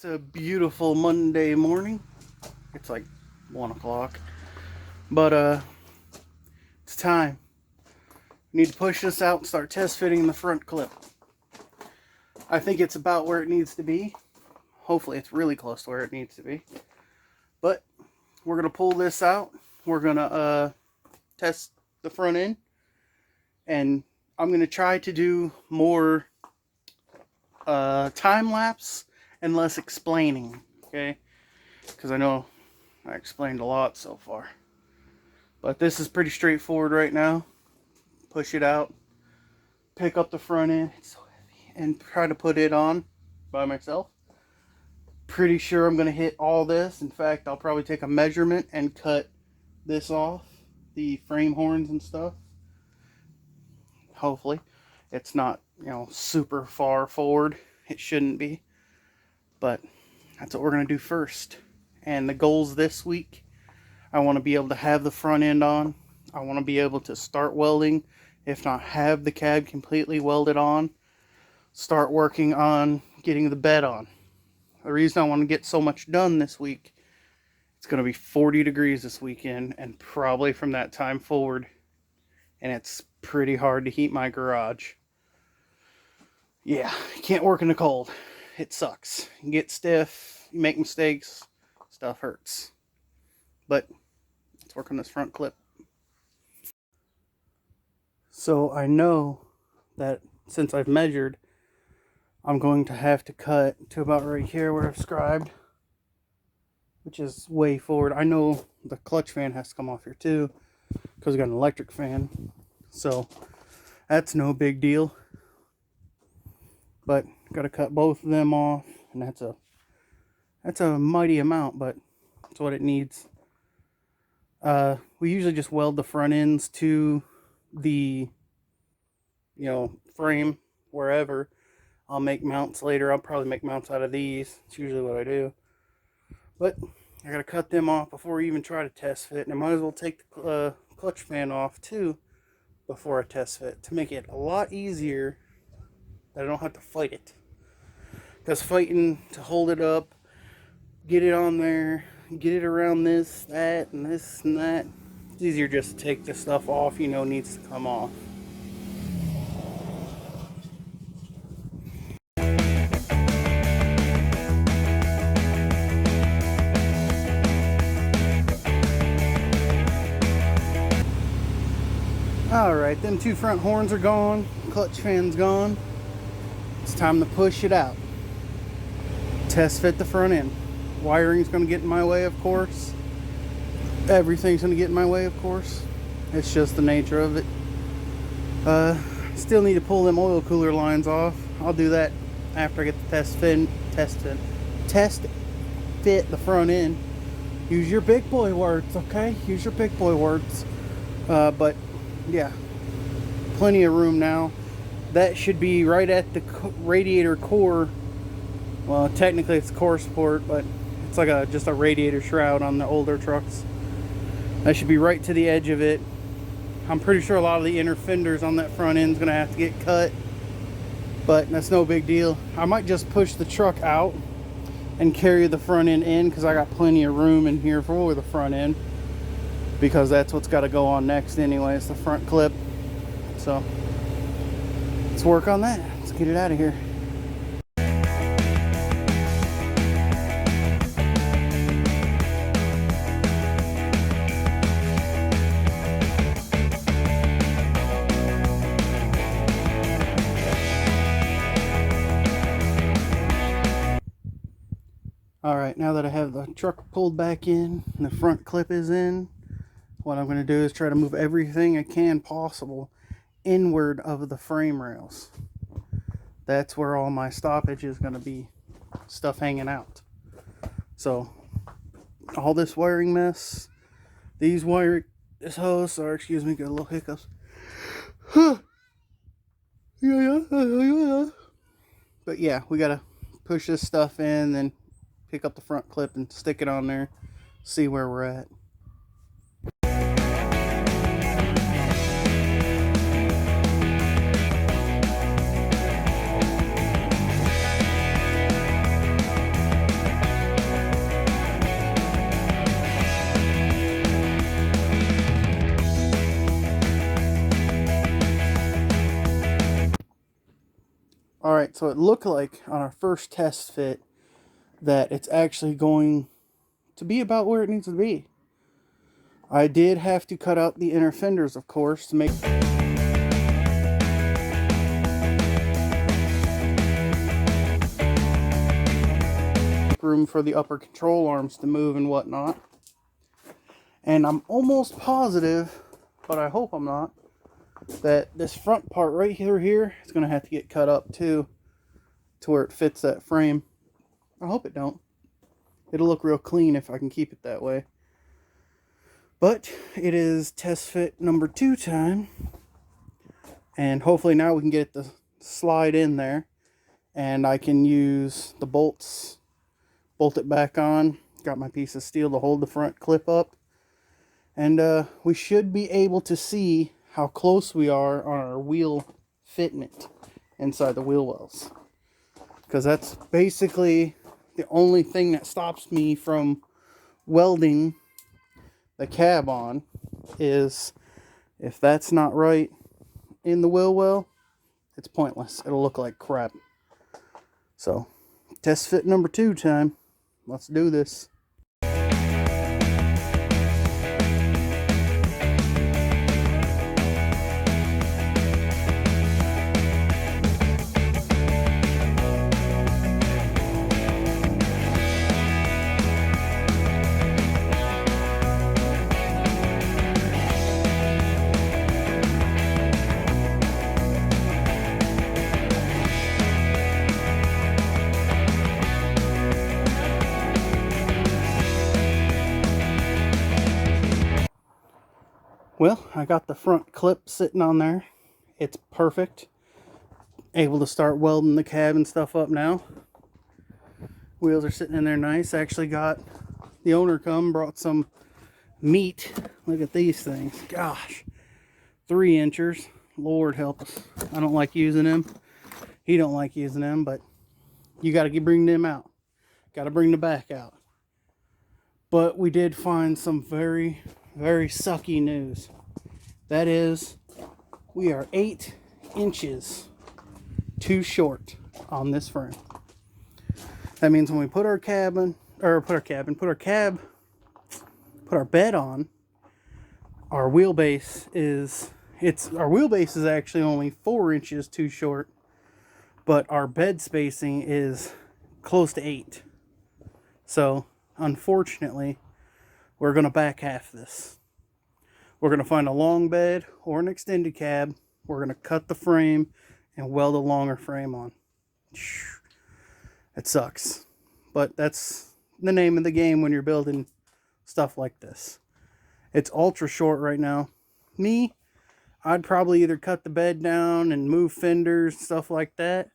a beautiful Monday morning. It's like 1 o'clock. But it's time. We need to push this out and start test fitting the front clip. I think it's about where it needs to be. Hopefully it's really close to where it needs to be. But we're going to pull this out. We're going to test the front end. And I'm going to try to do more time lapse and less explaining, okay? Because I know I explained a lot so far. But this is pretty straightforward right now. Push it out, pick up the front end, it's so heavy, and try to put it on by myself. Pretty sure I'm going to hit all this. In fact, I'll probably take a measurement and cut this off, the frame horns and stuff. Hopefully it's not, super far forward. It shouldn't be, but that's what we're going to do first. And the goals this week, I want to be able to have the front end on. I want to be able to start welding, if not have the cab completely welded on. Start working on getting the bed on. The reason I want to get so much done this week, it's going to be 40 degrees this weekend, and probably from that time forward. And it's pretty hard to heat my garage. Yeah, you can't work in the cold. It sucks. You get stiff, you make mistakes, stuff hurts. But let's work on this front clip. So I know that since I've measured, I'm going to have to cut to about right here where I've scribed, which is way forward. I know the clutch fan has to come off here too, because we got an electric fan. So that's no big deal. But got to cut both of them off, and that's a mighty amount, but it's what it needs. We usually just weld the front ends to the frame wherever. I'll make mounts later. I'll probably make mounts out of these. It's usually what I do. But I gotta cut them off before we even try to test fit, and I might as well take the clutch fan off too before I test fit, to make it a lot easier that I don't have to fight it. Because fighting to hold it up, get it on there, get it around this, that, and this and that, it's easier just to take the stuff off needs to come off. Alright, them two front horns are gone, clutch fan's gone. It's time to push it out. Test fit the front end. Wiring's going to get in my way, of course. Everything's going to get in my way, of course. It's just the nature of it. Still need to pull them oil cooler lines off. I'll do that after I get the test fit the front end. Use your big boy words, okay? Use your big boy words. But yeah, plenty of room now. That should be right at the radiator core. Well, technically it's core support, but it's like just a radiator shroud on the older trucks. That should be right to the edge of it. I'm pretty sure a lot of the inner fenders on that front end is going to have to get cut, but that's no big deal. I might just push the truck out and carry the front end in, because I got plenty of room in here for the front end, because that's what's got to go on next anyways, the front clip. So let's work on that. Let's get it out of here. Alright, now that I have the truck pulled back in and the front clip is in, what I'm going to do is try to move everything I can possible inward of the frame rails. That's where all my stoppage is going to be, stuff hanging out. So all this wiring mess, this hose, sorry, excuse me, got a little hiccups. But yeah, we got to push this stuff in, then pick up the front clip and stick it on there, see where we're at. Alright, so it looked like on our first test fit that it's actually going to be about where it needs to be. I did have to cut out the inner fenders, of course, to make room for the upper control arms to move and whatnot. And I'm almost positive, but I hope I'm not, that this front part right here is going to have to get cut up too, to where it fits that frame. I hope it don't. It'll look real clean if I can keep it that way. But it is test fit number 2 time, and hopefully now we can get the slide in there, and I can use the bolts, bolt it back on. Got my piece of steel to hold the front clip up, and we should be able to see how close we are on our wheel fitment inside the wheel wells, because that's basically the only thing that stops me from welding the cab on. Is if that's not right in the wheel well, it's pointless. It'll look like crap. So test fit number 2 time. Let's do this. Well, I got the front clip sitting on there. It's perfect. Able to start welding the cab and stuff up now. Wheels are sitting in there nice. I actually got the owner brought some meat. Look at these things. Gosh. 3 inchers. Lord help us. I don't like using them. He don't like using them, but you got to bring them out. Got to bring the back out. But we did find some very sucky news. That is, we are 8 inches too short on this frame. That means when we put our bed on, our wheelbase is actually only 4 inches too short, but our bed spacing is close to 8. So unfortunately, we're going to back half this. We're going to find a long bed or an extended cab. We're going to cut the frame and weld a longer frame on. It sucks. But that's the name of the game when you're building stuff like this. It's ultra short right now. Me, I'd probably either cut the bed down and move fenders, stuff like that.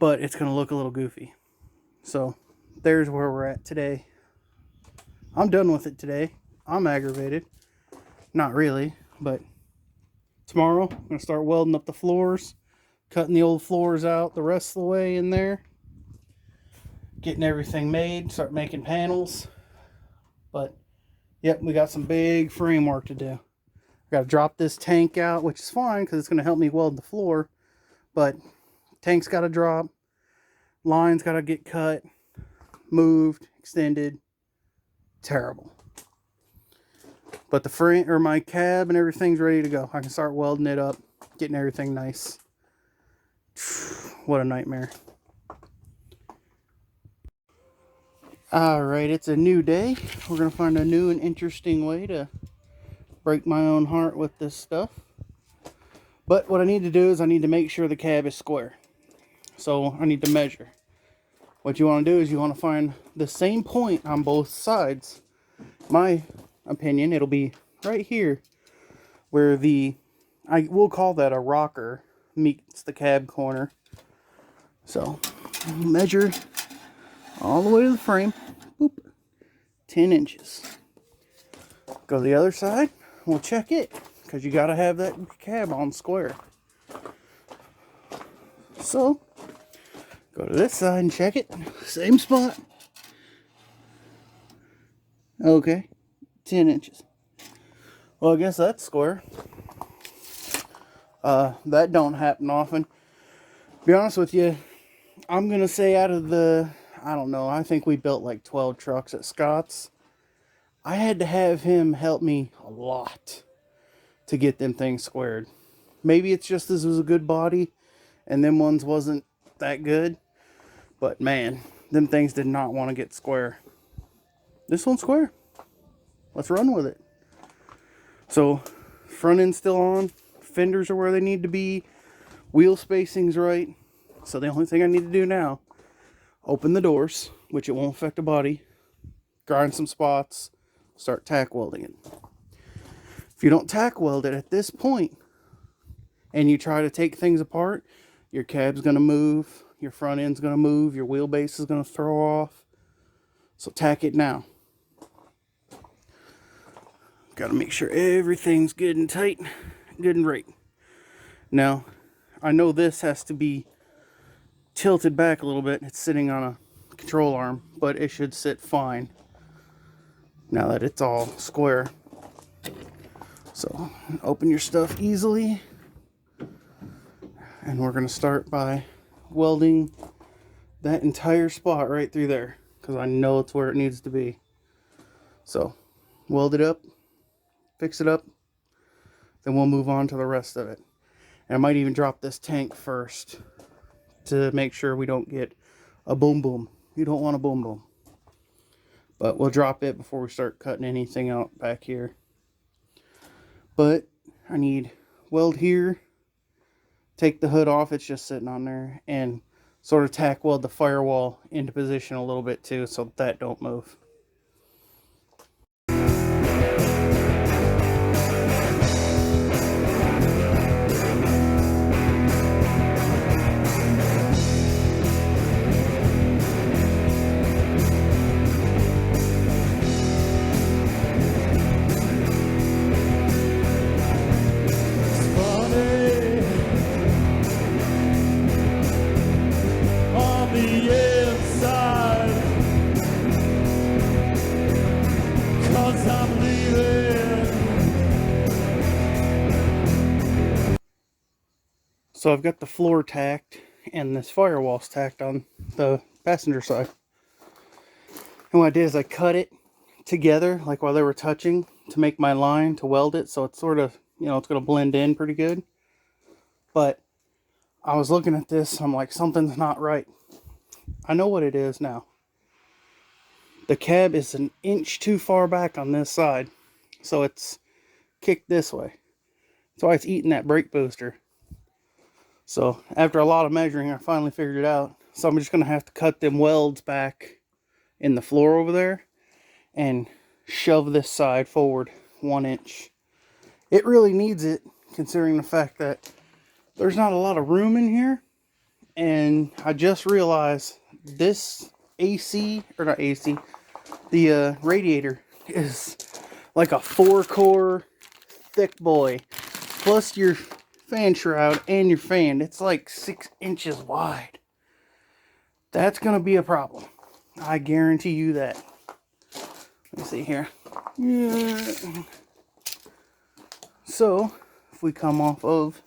But it's going to look a little goofy. So there's where we're at today. I'm done with it today. I'm aggravated. Not really, but tomorrow I'm going to start welding up the floors, cutting the old floors out the rest of the way in there, getting everything made, start making panels. But yep, we got some big frame work to do. Got to drop this tank out, which is fine because it's going to help me weld the floor, but tank's got to drop, lines got to get cut, moved, extended. Terrible. But the frame, or my cab and everything's ready to go. I can start welding it up, getting everything nice. What a nightmare. Alright, it's a new day. We're going to find a new and interesting way to break my own heart with this stuff. But what I need to do is I need to make sure the cab is square. So I need to measure. What you want to do is you want to find the same point on both sides. My opinion, it'll be right here where we'll call that a rocker meets the cab corner. So measure all the way to the frame. Boop. 10 inches. Go to the other side. We'll check it because you got to have that cab on square. So go to this side and check it. Same spot. Okay. 10 inches. Well, I guess that's square. That don't happen often. Be honest with you, I'm gonna say out of the, I don't know, I think we built like 12 trucks at Scott's. I had to have him help me a lot to get them things squared. Maybe it's just this was a good body and them ones wasn't that good. But man, them things did not want to get square. This one's square. Let's run with it. So, front end's still on. Fenders are where they need to be. Wheel spacing's right. So the only thing I need to do now, open the doors, which it won't affect the body, grind some spots, start tack welding it. If you don't tack weld it at this point, and you try to take things apart, your cab's going to move, your front end's going to move, your wheelbase is going to throw off. So tack it now. Got to make sure everything's good and tight, good and right. Now, I know this has to be tilted back a little bit. It's sitting on a control arm, but it should sit fine now that it's all square. So, open your stuff easily. And we're going to start by welding that entire spot right through there, because I know it's where it needs to be. So, weld it up, fix it up, then we'll move on to the rest of it. And I might even drop this tank first to make sure we don't get a boom boom. You don't want a boom boom. But we'll drop it before we start cutting anything out back here. But I need weld here, take the hood off, it's just sitting on there, and sort of tack weld the firewall into position a little bit too, so that don't move. So I've got the floor tacked and this firewall's tacked on the passenger side. And what I did is I cut it together, like while they were touching, to make my line to weld it. So it's sort of, you know, it's going to blend in pretty good. But I was looking at this, I'm like, something's not right. I know what it is now. The cab is an inch too far back on this side. So it's kicked this way. That's why it's eating that brake booster. So after a lot of measuring, I finally figured it out. So I'm just going to have to cut them welds back in the floor over there and shove this side forward 1 inch. It really needs it, considering the fact that there's not a lot of room in here. And I just realized this AC, or not AC, the radiator is like a 4-core thick boy. Plus your fan shroud and your fan. It's like 6 inches wide. That's going to be a problem. I guarantee you that. Let me see here. Yeah. So, if we come off of,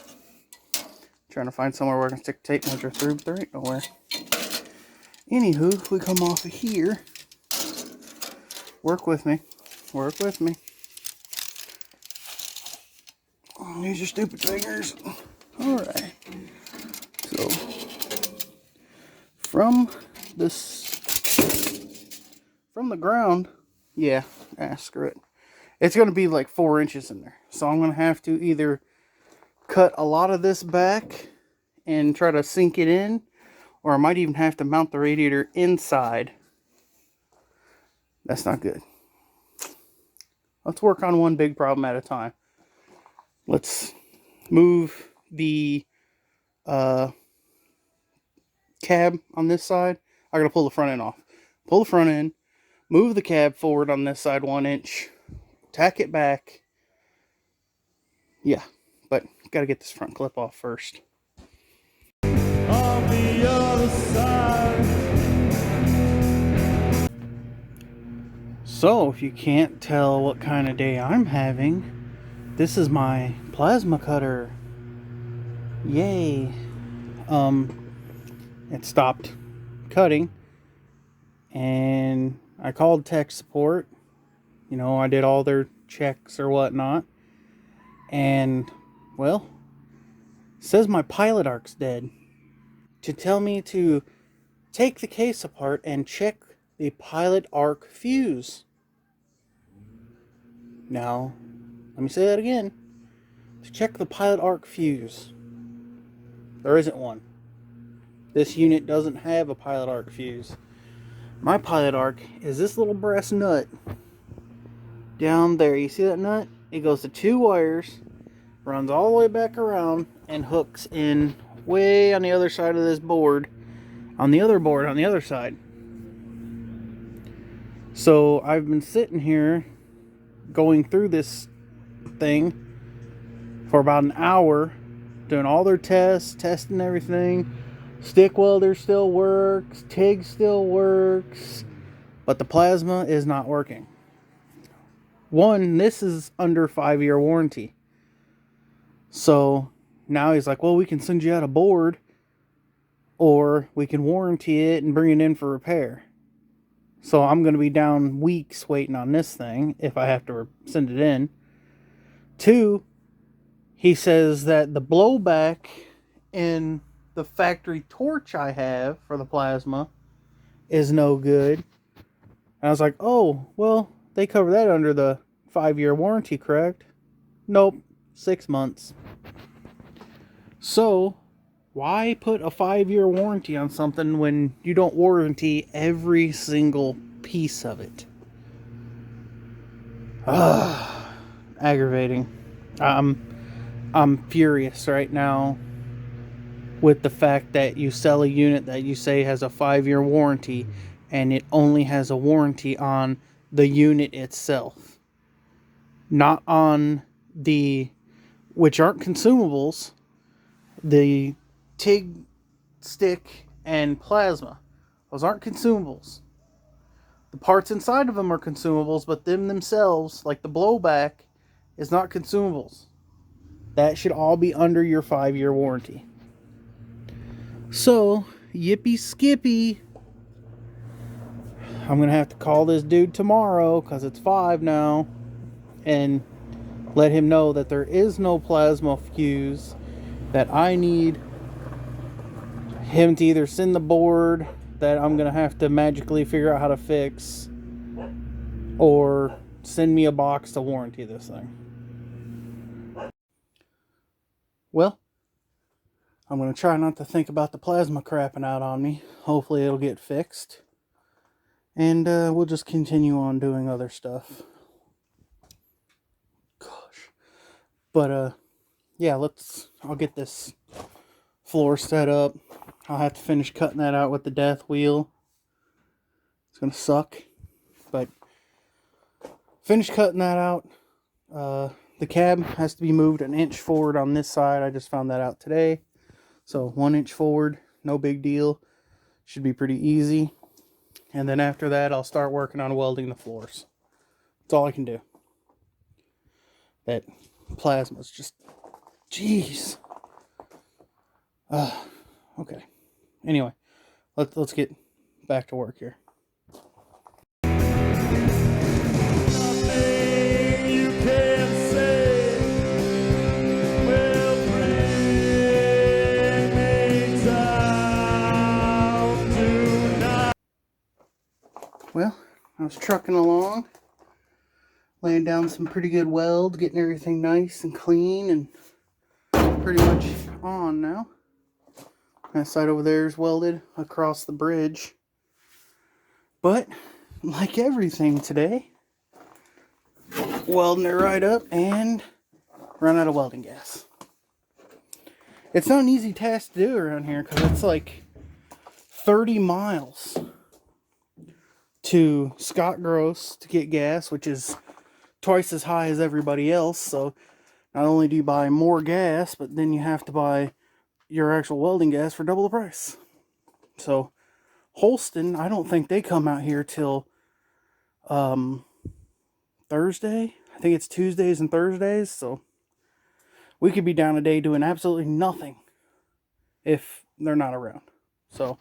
trying to find somewhere where I can stick tape measure through, but there ain't nowhere. Anywho, if we come off of here, work with me. Work with me. Use your stupid fingers. Alright. So, from the ground, yeah, screw it. It's going to be like 4 inches in there. So I'm going to have to either cut a lot of this back and try to sink it in, or I might even have to mount the radiator inside. That's not good. Let's work on one big problem at a time. Let's move the cab on this side. I gotta pull the front end off. Pull the front end, move the cab forward on this side 1 inch, tack it back. Yeah, but gotta get this front clip off first. On the other side. So, if you can't tell what kind of day I'm having, this is my plasma cutter. Yay. it stopped cutting, and I called tech support. You know, I did all their checks or whatnot, and well, it says my pilot arc's dead. To tell me to take the case apart and check the pilot arc fuse. Now, let me say that again. To check the pilot arc fuse. There isn't one. This unit doesn't have a pilot arc fuse. My pilot arc is this little brass nut down there. You see that nut? It goes to 2 wires, runs all the way back around, and hooks in way on the other side of this board. On the other board, on the other side. So I've been sitting here going through this thing for about an hour, doing all their tests, testing everything. Stick welder still works, TIG still works, but the plasma is not working. One, this is under 5-year warranty. So now he's like, well, we can send you out a board, or we can warranty it and bring it in for repair. So I'm going to be down weeks waiting on this thing if I have to send it in. 2, he says that the blowback in the factory torch I have for the plasma is no good. And I was like, oh, well, they cover that under the 5-year warranty, correct? Nope, 6 months. So, why put a 5-year warranty on something when you don't warranty every single piece of it? Aggravating. I'm furious right now with the fact that you sell a unit that you say has a 5-year warranty, and it only has a warranty on the unit itself, not on the, which aren't consumables, the TIG, stick, and plasma. Those aren't consumables. The parts inside of them are consumables, but them themselves, like the blowback, is not consumables. That should all be under your 5-year warranty. So, yippee skippy. I'm going to have to call this dude tomorrow, because it's 5 now, and let him know that there is no plasma fuse, that I need him to either send the board that I'm going to have to magically figure out how to fix, or send me a box to warranty this thing. Well, I'm going to try not to think about the plasma crapping out on me. Hopefully it'll get fixed. And we'll just continue on doing other stuff. Gosh. But, yeah, I'll get this floor set up. I'll have to finish cutting that out with the death wheel. It's going to suck. But, finish cutting that out. The cab has to be moved an inch forward on this side. I just found that out today. So 1 inch forward, no big deal. Should be pretty easy. And then after that, I'll start working on welding the floors. That's all I can do. That plasma's just, jeez. Okay. Anyway, let's get back to work here. Well, I was trucking along, laying down some pretty good welds, getting everything nice and clean and pretty much on now. That side over there is welded across the bridge. But, like everything today, welding it right up and run out of welding gas. It's not an easy task to do around here because it's like 30 miles to Scott Gross to get gas, which is twice as high as everybody else. So not only do you buy more gas, but then you have to buy your actual welding gas for double the price. So Holston, I don't think they come out here till Thursday. I think it's Tuesdays and Thursdays. So we could be down a day doing absolutely nothing if they're not around. So,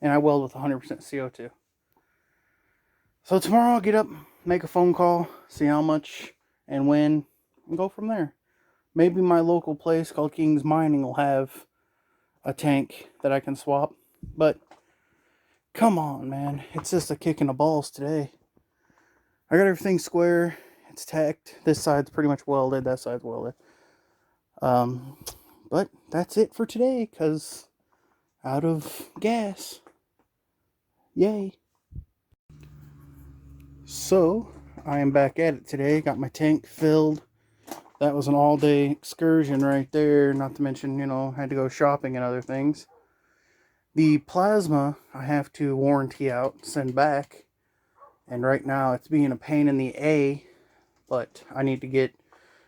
and I weld with 100% CO2. So tomorrow I'll get up, make a phone call, see how much and when, and go from there. Maybe my local place called King's Mining will have a tank that I can swap. But come on, man. It's just a kick in the balls today. I got everything square. It's tacked. This side's pretty much welded. That side's welded. But that's it for today, because out of gas. Yay. So, I am back at it today. Got my tank filled. That was an all-day excursion right there. Not to mention, had to go shopping and other things. The plasma, I have to warranty out, send back. And right now, it's being a pain in the A. But I need to get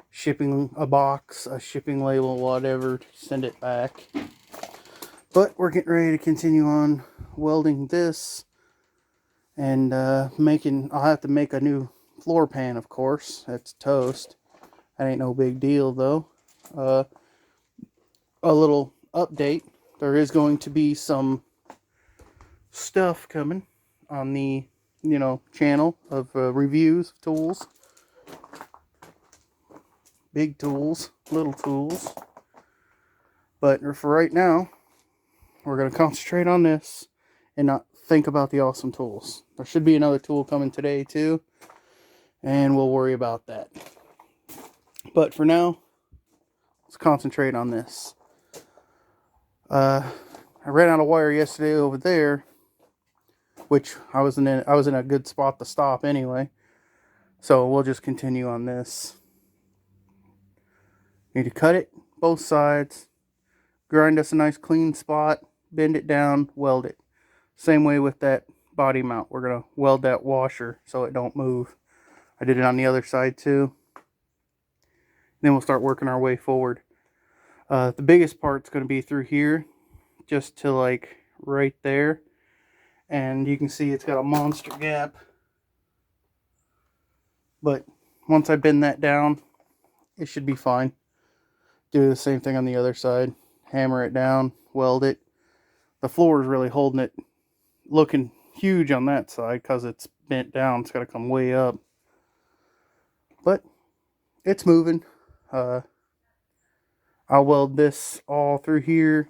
shipping a box, a shipping label, whatever, to send it back. But we're getting ready to continue on welding this. And I'll have to make a new floor pan, of course. That's toast. That ain't no big deal, though. A little update. There is going to be some stuff coming on the, channel of reviews of tools. Big tools, little tools. But for right now, we're going to concentrate on this and not think about the awesome tools. There should be another tool coming today, too. And we'll worry about that. But for now, let's concentrate on this. I ran out of wire yesterday over there, which I was in a good spot to stop anyway. So we'll just continue on this. Need to cut it both sides, grind us a nice clean spot, bend it down, weld it. Same way with that body mount. We're gonna weld that washer so it don't move. I did it on the other side too. Then we'll start working our way forward. The biggest part's going to be through here, just to like right there. And you can see it's got a monster gap. But once I bend that down, it should be fine. Do the same thing on the other side. Hammer it down, weld it. The floor is really holding it, looking huge on that side because it's bent down. It's got to come way up. But it's moving. I'll weld this all through here,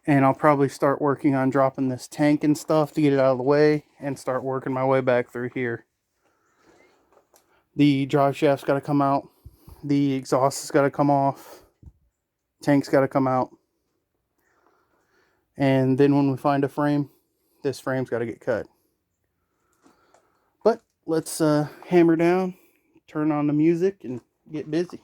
and I'll probably start working on dropping this tank and stuff to get it out of the way and start working my way back through here. The drive shaft's got to come out, the exhaust has got to come off, tank's got to come out, and then when we find a frame, this frame's got to get cut. But let's hammer down, turn on the music, and get busy.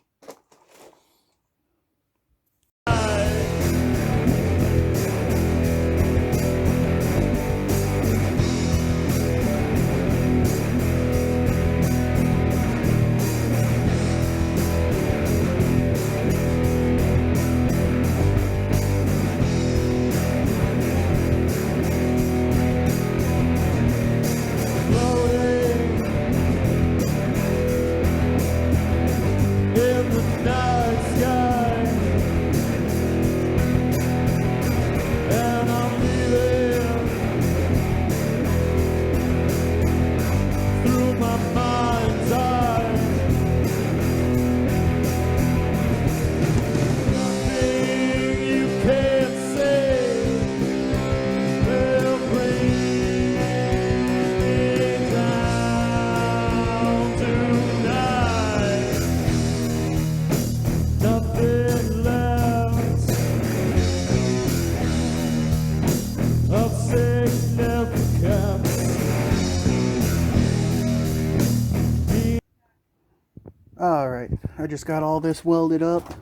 Alright, I just got all this welded up.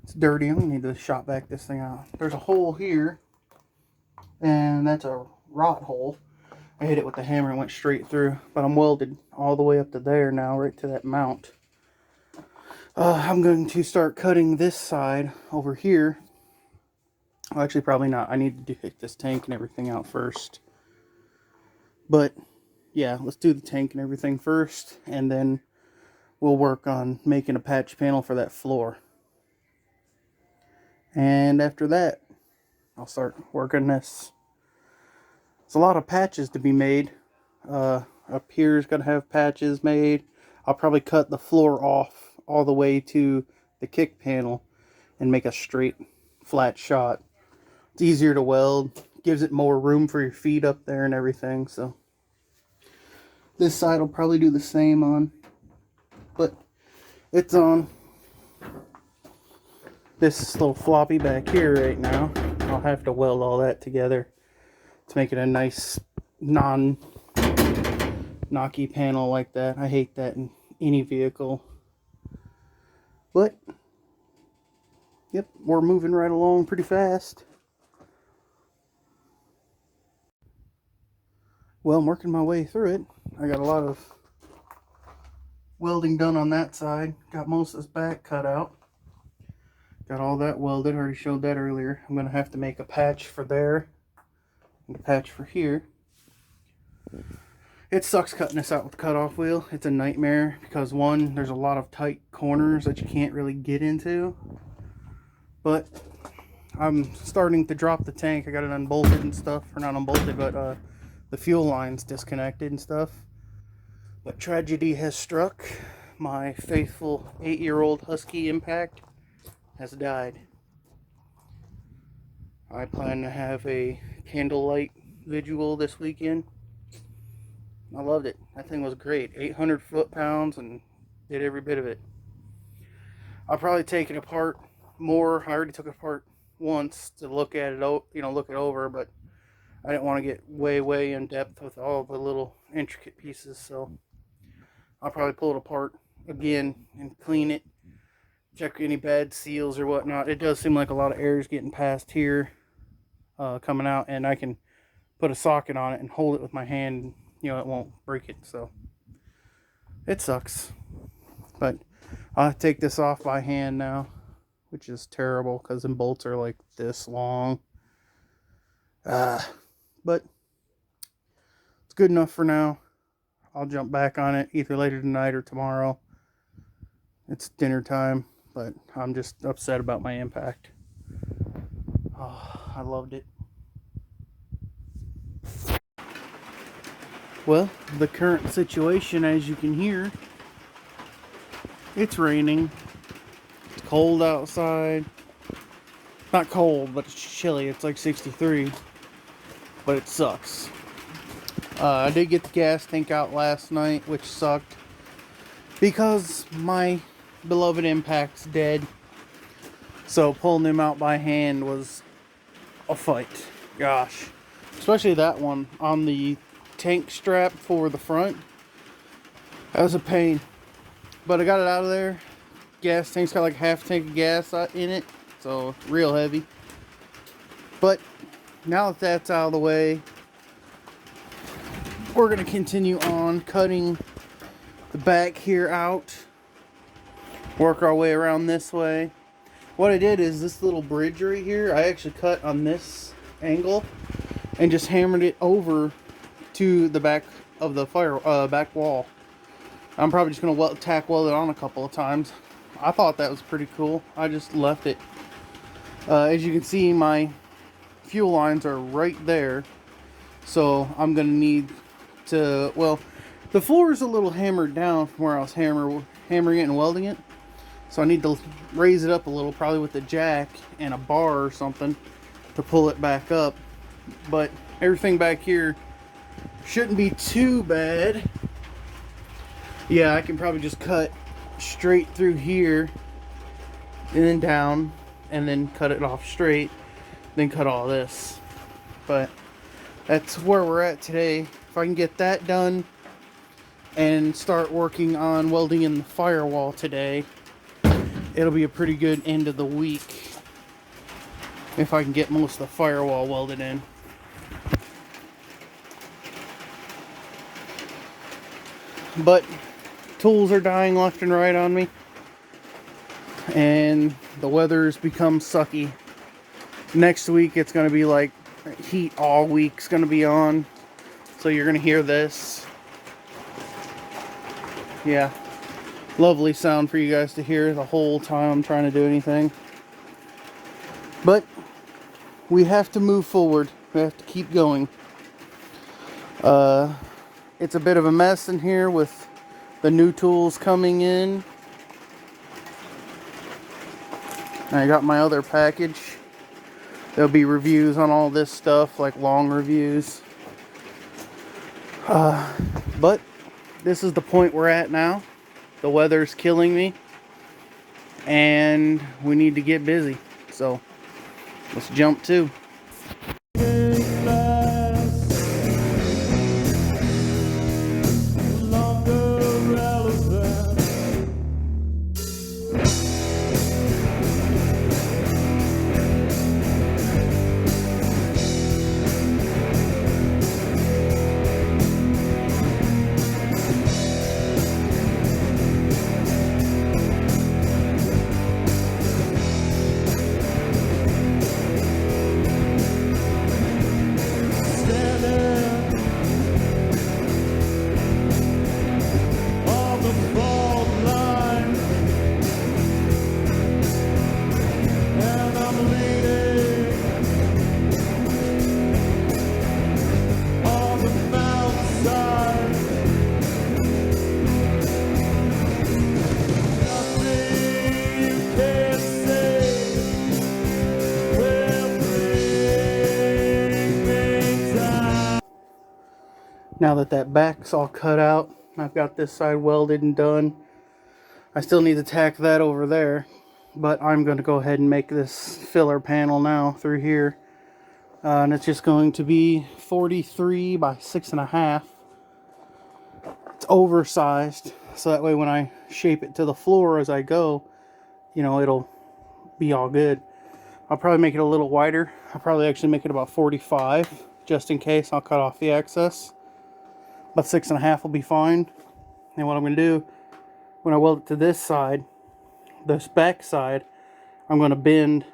It's dirty. I'm going to need to shop vac this thing out. There's a hole here, and that's a rot hole. I hit it with the hammer and went straight through, but I'm welded all the way up to there now, right to that mount. I'm going to start cutting this side over here. Well, actually, probably not. I need to take this tank and everything out first. But, yeah, let's do the tank and everything first, and then we'll work on making a patch panel for that floor. And after that, I'll start working this. There's a lot of patches to be made. Up here is going to have patches made. I'll probably cut the floor off all the way to the kick panel and make a straight, flat shot. It's easier to weld. Gives it more room for your feet up there and everything. So this side will probably do the same on. But it's on this little floppy back here right now. I'll have to weld all that together to make it a nice non-knocky panel like that. I hate that in any vehicle. But yep, we're moving right along pretty fast. Well, I'm working my way through it. I got a lot of welding done on that side. Got most of this back cut out. Got all that welded. Already showed that earlier. I'm going to have to make a patch for there and a patch for here. It sucks cutting this out with the cutoff wheel. It's a nightmare because, one, there's a lot of tight corners that you can't really get into. But I'm starting to drop the tank. I got it unbolted and stuff. Or not unbolted, but the fuel line's disconnected and stuff. But tragedy has struck. My faithful 8-year-old Husky Impact has died. I plan to have a candlelight vigil this weekend. I loved it. That thing was great. 800 foot-pounds and did every bit of it. I'll probably take it apart more. I already took it apart once to look at it, look it over, but I didn't want to get way in depth with all the little intricate pieces, so I'll probably pull it apart again and clean it. Check any bad seals or whatnot. It does seem like a lot of air is getting past here, coming out, and I can put a socket on it and hold it with my hand. You know, it won't break it, so it sucks. But I'll take this off by hand now, which is terrible because the bolts are like this long. But it's good enough for now. I'll jump back on it either later tonight or tomorrow. It's dinner time. But I'm just upset about my Impact. Oh, I loved it. Well, the current situation, as you can hear, it's raining. It's cold outside. Not cold, but it's chilly. It's like 63. But it sucks. I did get the gas tank out last night, which sucked. Because my beloved Impact's dead, so pulling him out by hand was a fight. Gosh, especially that one on the tank strap for the front. That was a pain, but I got it out of there. Gas tank's got like half a tank of gas in it, so real heavy. But now that that's out of the way, we're gonna continue on cutting the back here out. Work our way around this way. What I did is this little bridge right here, I actually cut on this angle and just hammered it over to the back of the back wall. I'm probably just gonna tack weld it on a couple of times. I thought that was pretty cool. I just left it. As you can see, my fuel lines are right there, so I'm gonna need to, well, the floor is a little hammered down from where I was hammering it and welding it. So I need to raise it up a little, probably with a jack and a bar or something to pull it back up. But everything back here shouldn't be too bad. Yeah, I can probably just cut straight through here and then down and then cut it off straight, then cut all this. But that's where we're at today. If I can get that done and start working on welding in the firewall today, it'll be a pretty good end of the week if I can get most of the firewall welded in. But tools are dying left and right on me, and the weather's become sucky. Next week it's going to be like heat all week's going to be on, so you're going to hear this. Yeah, lovely sound for you guys to hear the whole time I'm trying to do anything. But we have to move forward. We have to keep going. It's a bit of a mess in here with the new tools coming in. I got my other package. There'll be reviews on all this stuff, like long reviews. But this is the point we're at now. The weather's killing me, and we need to get busy. So let's jump to. Now that back's all cut out, I've got this side welded and done. I still need to tack that over there, but I'm going to go ahead and make this filler panel now through here. And it's just going to be 43 by 6.5. It's oversized, so that way when I shape it to the floor as I go, you know, it'll be all good. I'll probably make it a little wider. I'll probably actually make it about 45, just in case. I'll cut off the excess. But 6.5 will be fine. And what I'm going to do, when I weld it to this side, this back side, I'm going to bend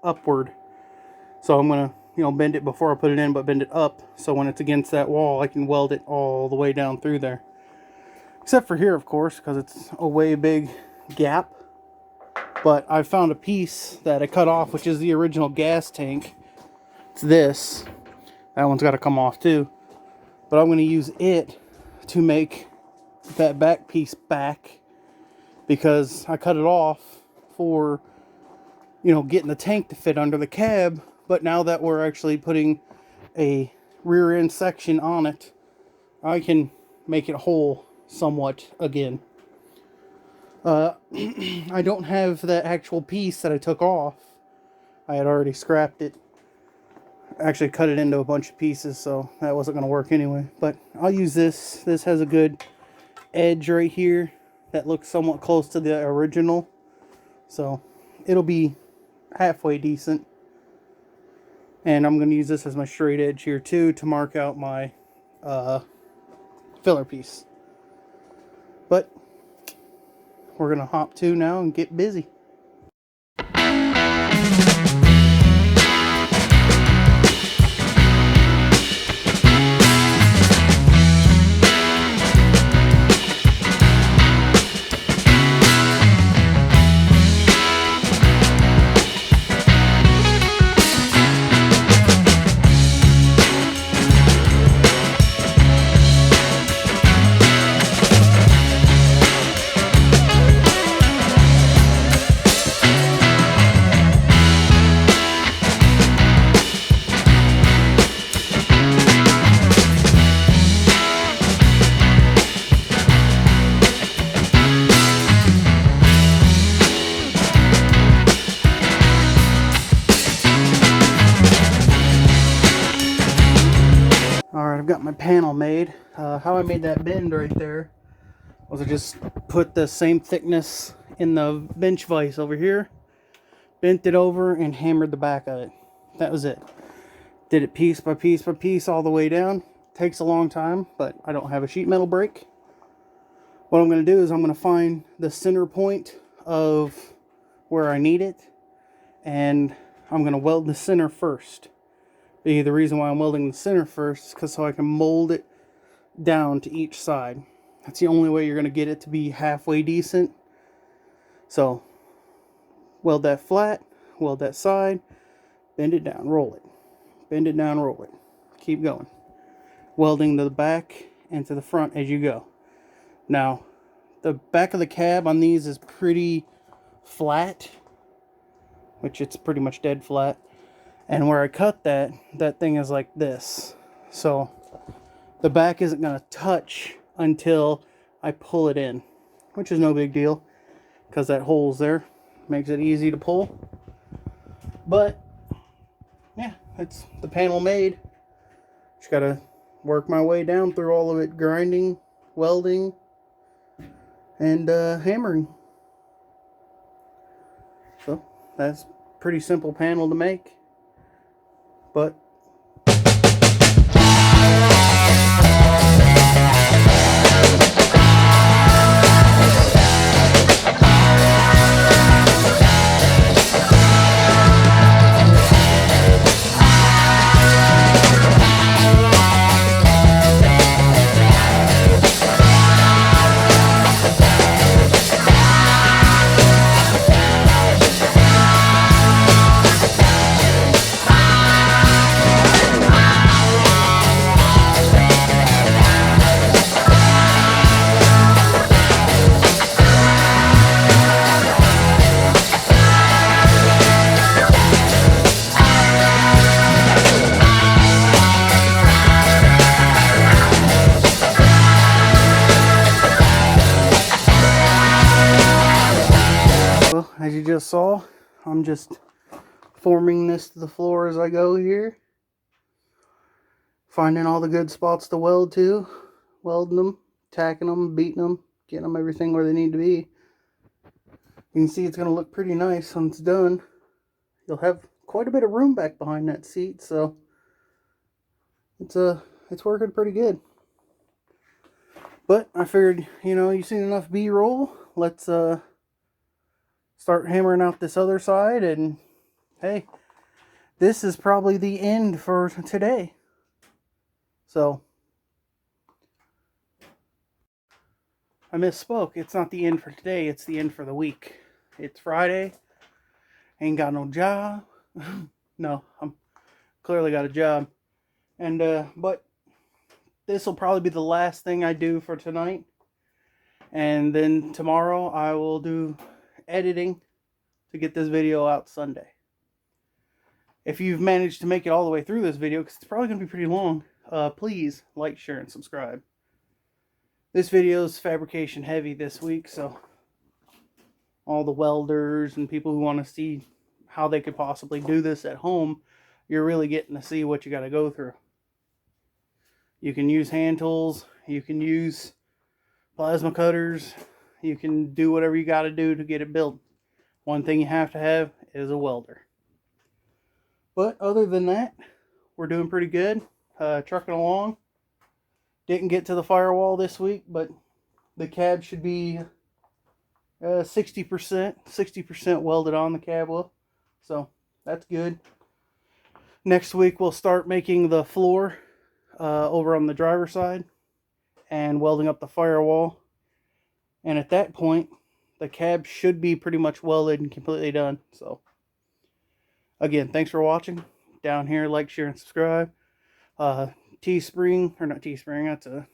upward. So I'm going to, you know, bend it before I put it in, but bend it up. So when it's against that wall, I can weld it all the way down through there. Except for here, of course, because it's a way big gap. But I found a piece that I cut off, which is the original gas tank. It's this. That one's got to come off too. But I'm going to use it to make that back piece back, because I cut it off for, you know, getting the tank to fit under the cab. But now that we're actually putting a rear end section on it, I can make it whole somewhat again. I don't have that actual piece that I took off. I had already scrapped it. Actually cut it into a bunch of pieces, so that wasn't going to work anyway. But I'll use this. This has a good edge right here that looks somewhat close to the original, so it'll be halfway decent. And I'm going to use this as my straight edge here too to mark out my filler piece. But we're going to hop to now and get busy. Alright, I've got my panel made. How I made that bend right there was I just put the same thickness in the bench vise over here, bent it over, and hammered the back of it. That was it. Did it piece by piece by piece all the way down. Takes a long time, but I don't have a sheet metal brake. What I'm going to do is I'm going to find the center point of where I need it, and I'm going to weld the center first. The reason why I'm welding the center first is because so I can mold it down to each side. That's the only way you're going to get it to be halfway decent. So weld that flat, weld that side, bend it down, roll it, bend it down, roll it, keep going, welding to the back and to the front as you go. Now the back of the cab on these is pretty flat, which it's pretty much dead flat, and where I cut that thing is like this, so the back isn't going to touch until I pull it in, which is no big deal because that hole's there, makes it easy to pull. But yeah, it's the panel made. Just gotta work my way down through all of it, grinding, welding, and hammering. So that's a pretty simple panel to make, but as you just saw, I'm just forming this to the floor as I go here. Finding all the good spots to weld to. Welding them, tacking them, beating them, getting them everything where they need to be. You can see it's going to look pretty nice when it's done. You'll have quite a bit of room back behind that seat, so it's working pretty good. But I figured, you know, you've seen enough B-roll. Let's start hammering out this other side, and hey, this is probably the end for today. So I misspoke. It's not the end for today, it's the end for the week. It's Friday. Ain't got no job. No, I'm clearly got a job. And but this will probably be the last thing I do for tonight. And then tomorrow I will do editing to get this video out Sunday. If you've managed to make it all the way through this video, because it's probably going to be pretty long, please like, share, and subscribe. This video is fabrication heavy this week, so all the welders and people who want to see how they could possibly do this at home, you're really getting to see what you got to go through. You can use hand tools, you can use plasma cutters, you can do whatever you got to do to get it built. One thing you have to have is a welder. But other than that, we're doing pretty good. Trucking along. Didn't get to the firewall this week, but the cab should be 60% welded on the cab will. So that's good. Next week we'll start making the floor over on the driver's side and welding up the firewall. And at that point, the cab should be pretty much welded and completely done. So again, thanks for watching. Down here, like, share, and subscribe. Teespring, or not Teespring, that's a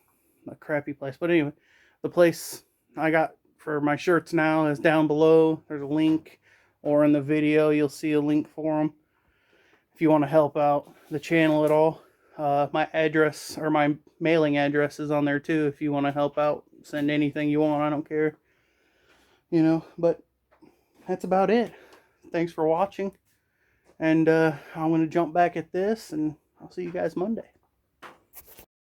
crappy place. But anyway, the place I got for my shirts now is down below. There's a link, or in the video you'll see a link for them if you want to help out the channel at all. My address, or my mailing address, is on there too if you want to help out. Send anything you want, I don't care. You know, but that's about it. Thanks for watching. And I'm going to jump back at this, and I'll see you guys Monday.